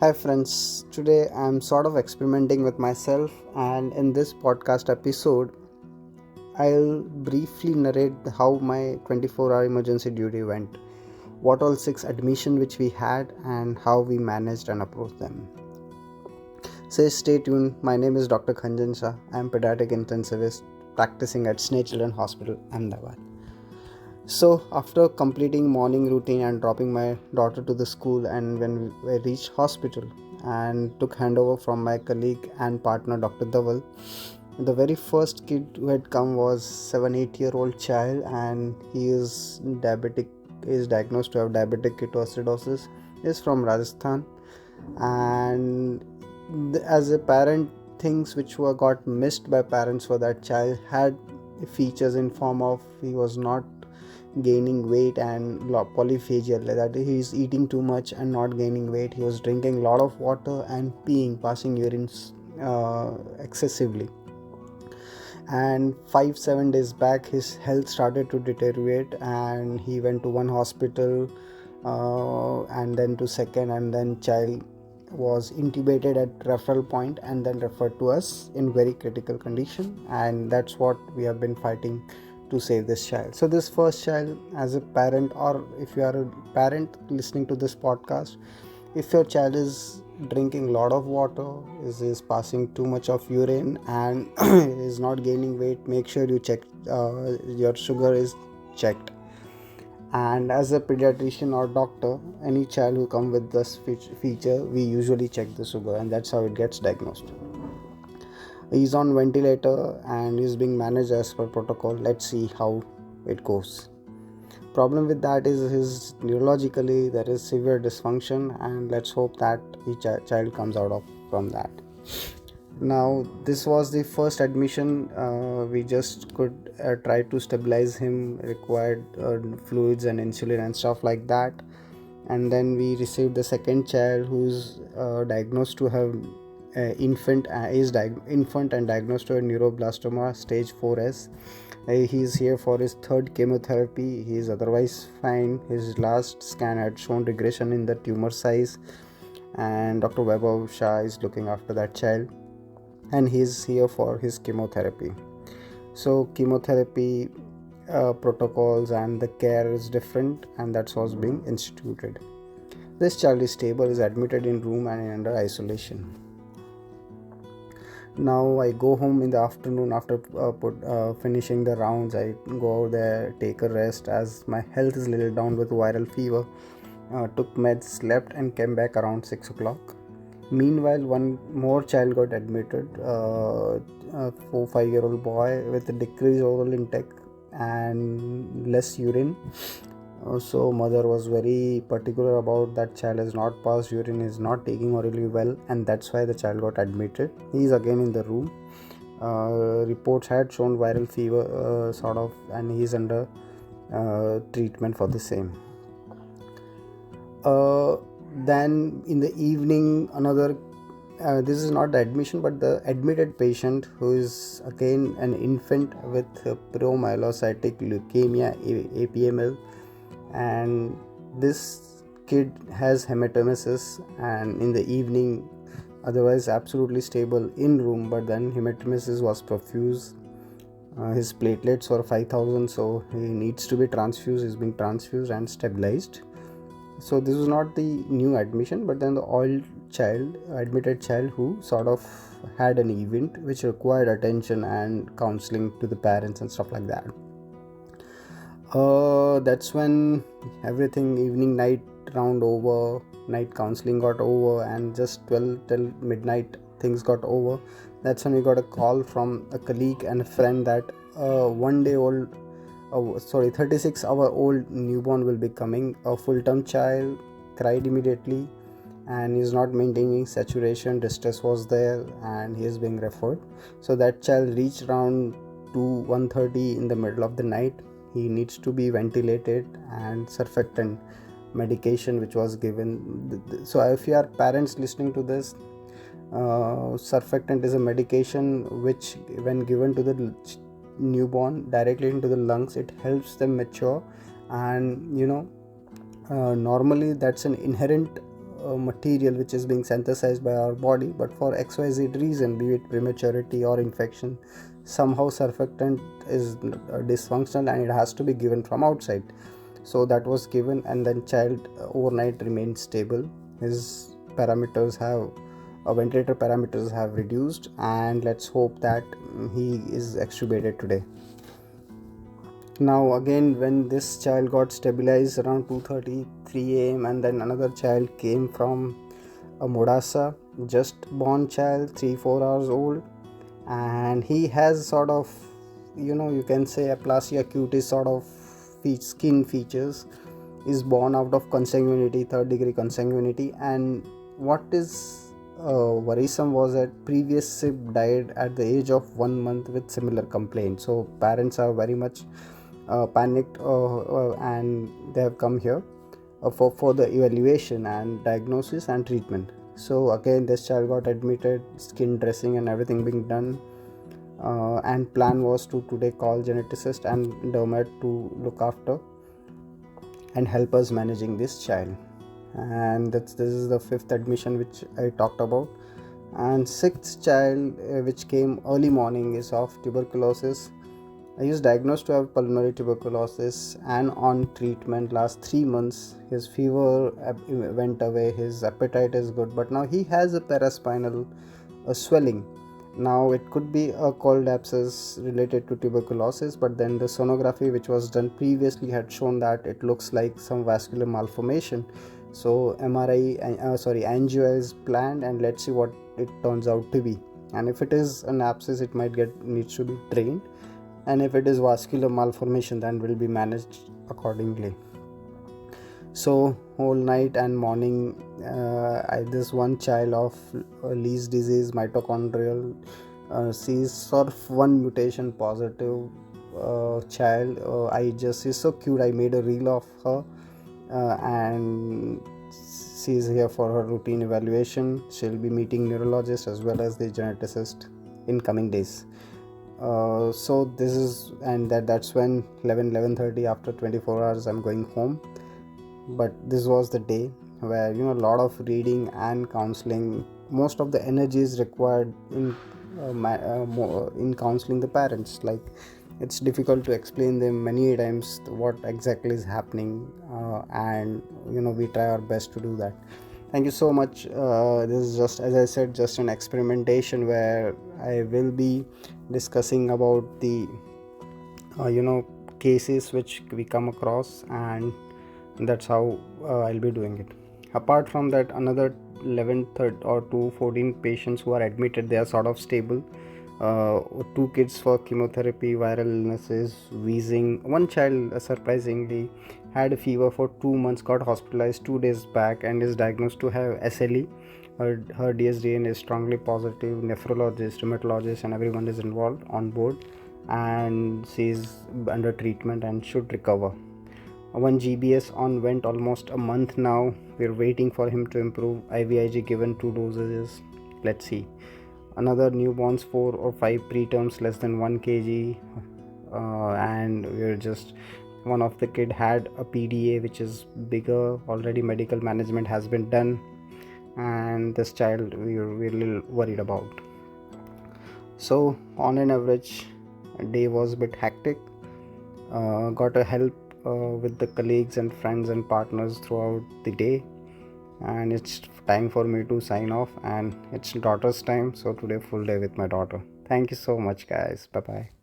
Hi, friends. Today I'm sort of experimenting with myself, and in this podcast episode, I'll briefly narrate how my 24-hour emergency duty went, what all six admission which we had, and how we managed and approached them. So stay tuned. My name is Dr. Khanjan Shah. I'm pediatric intensivist practicing at Sneh Children Hospital, Ahmedabad. So, after completing morning routine and dropping my daughter to the school, and when we reached hospital and took handover from my colleague and partner Dr. Dhaval, the very first kid who had come was 7-8 year old child, and he is diabetic. Is diagnosed to have diabetic ketoacidosis. Is from Rajasthan, and as a parent, things which were got missed by parents for that child had features in form of he was not gaining weight and polyphagia, that he is eating too much and not gaining weight. He was drinking a lot of water and passing urines excessively, and 5-7 days back his health started to deteriorate, and he went to one hospital, and then to second, and then child was intubated at referral point and then referred to us in very critical condition, and that's what we have been fighting to save this child. So this first child, as a parent, or if you are a parent listening to this podcast, if your child is drinking a lot of water, is passing too much of urine, and is not gaining weight, make sure you check your sugar is checked. And as a pediatrician or doctor, any child who come with this feature, we usually check the sugar, and that's how it gets diagnosed. He's on ventilator and he's being managed as per protocol. Let's see how it goes. Problem with that is his neurologically there is severe dysfunction, and let's hope that the child comes out of from that. Now this was the first admission. We just could try to stabilize him, required fluids and insulin and stuff like that, and then we received the second child who's diagnosed to have infant and diagnosed to a neuroblastoma stage 4S. He's here for his third chemotherapy. He is otherwise fine. His last scan had shown regression in the tumor size, and Dr. Vaibhav Shah is looking after that child, and he's here for his chemotherapy. So chemotherapy protocols and the care is different, and that's what's being instituted. This child is stable, is admitted in room and under isolation. Now I go home in the afternoon after finishing the rounds. I go out there, take a rest as my health is little down with viral fever. Took meds, slept, and came back around 6 o'clock. Meanwhile, one more child got admitted, a 4-5 year old boy with a decreased oral intake and less urine. So mother was very particular about that child has not passed urine, is not taking orally well, and that's why the child got admitted. He is again in the room. Reports had shown viral fever sort of, and he is under treatment for the same. Then in the evening, another this is not the admission but the admitted patient, who is again an infant with promyelocytic leukemia, APML, and this kid has hematemesis, and in the evening otherwise absolutely stable in room, but then hematemesis was profuse. His platelets were 5,000, so he needs to be transfused. He's being transfused and stabilized. So this was not the new admission, but then the old child, admitted child, who sort of had an event which required attention and counseling to the parents and stuff like that. That's when everything, evening, night round over, night counseling got over, and just 12 till midnight things got over. That's when we got a call from a colleague and a friend that 36-hour-old newborn will be coming. A full-term child cried immediately and is not maintaining saturation. Distress was there, and he is being referred. So that child reached around 1:30 in the middle of the night. He needs to be ventilated, and surfactant medication which was given. So if you are parents listening to this, surfactant is a medication which, when given to the newborn directly into the lungs, it helps them mature, and normally that's an inherent material which is being synthesized by our body, but for XYZ reason, be it prematurity or infection, somehow surfactant is dysfunctional and it has to be given from outside. So that was given, and then child overnight remained stable. His parameters have ventilator parameters have reduced, and let's hope that he is extubated today. Now again, when this child got stabilized around 2:30 3 a.m., and then another child came from a Modasa, just born child, 3-4 hours old, and he has sort of, you can say aplasia cutis sort of skin features, is born out of consanguinity, third degree consanguinity. And what is worrisome was that previous sib died at the age of 1 month with similar complaint. So parents are very much panicked, and they have come here for the evaluation and diagnosis and treatment. So again, this child got admitted, skin dressing and everything being done, and plan was to today call geneticist and dermat to look after and help us managing this child. And this is the 5th admission which I talked about. And 6th child, which came early morning, is of tuberculosis. He is diagnosed to have pulmonary tuberculosis and on treatment last 3 months. His fever went away, his appetite is good, but now he has a paraspinal swelling. Now it could be a cold abscess related to tuberculosis, but then the sonography which was done previously had shown that it looks like some vascular malformation. So angio is planned, and let's see what it turns out to be. And if it is an abscess, it needs to be drained, and if it is vascular malformation, then will be managed accordingly. So whole night and morning, this one child of Lee's disease, mitochondrial, she's sort of one mutation positive child. She's so cute. I made a reel of her, and she's here for her routine evaluation. She'll be meeting neurologist as well as the geneticist in coming days. So this is, and that's when 11:30 after 24 hours I'm going home. But this was the day where a lot of reading and counseling, most of the energy is required in counseling the parents. Like, it's difficult to explain them many times what exactly is happening, and we try our best to do that. Thank you so much. This is just, as I said, just an experimentation where I will be discussing about the cases which we come across, and that's how I'll be doing it. Apart from that, another 11 or 14 patients who are admitted, they are sort of stable. 2 kids for chemotherapy, viral illnesses, wheezing. One child surprisingly had a fever for 2 months, got hospitalized 2 days back, and is diagnosed to have SLE. Her DSDN is strongly positive. Nephrologist, rheumatologist, and everyone is involved on board, and she is under treatment and should recover. One GBS on went almost a month now. We're waiting for him to improve. IVIG given 2 doses. Let's see. Another newborns, 4 or 5 preterms less than 1 kg, and we're just, one of the kid had a PDA which is bigger. Already medical management has been done, and this child we're a little worried about. So on an average, day was a bit hectic. Got a help with the colleagues and friends and partners throughout the day, and it's time for me to sign off, and it's daughter's time, so today full day with my daughter. Thank you so much, guys. Bye bye.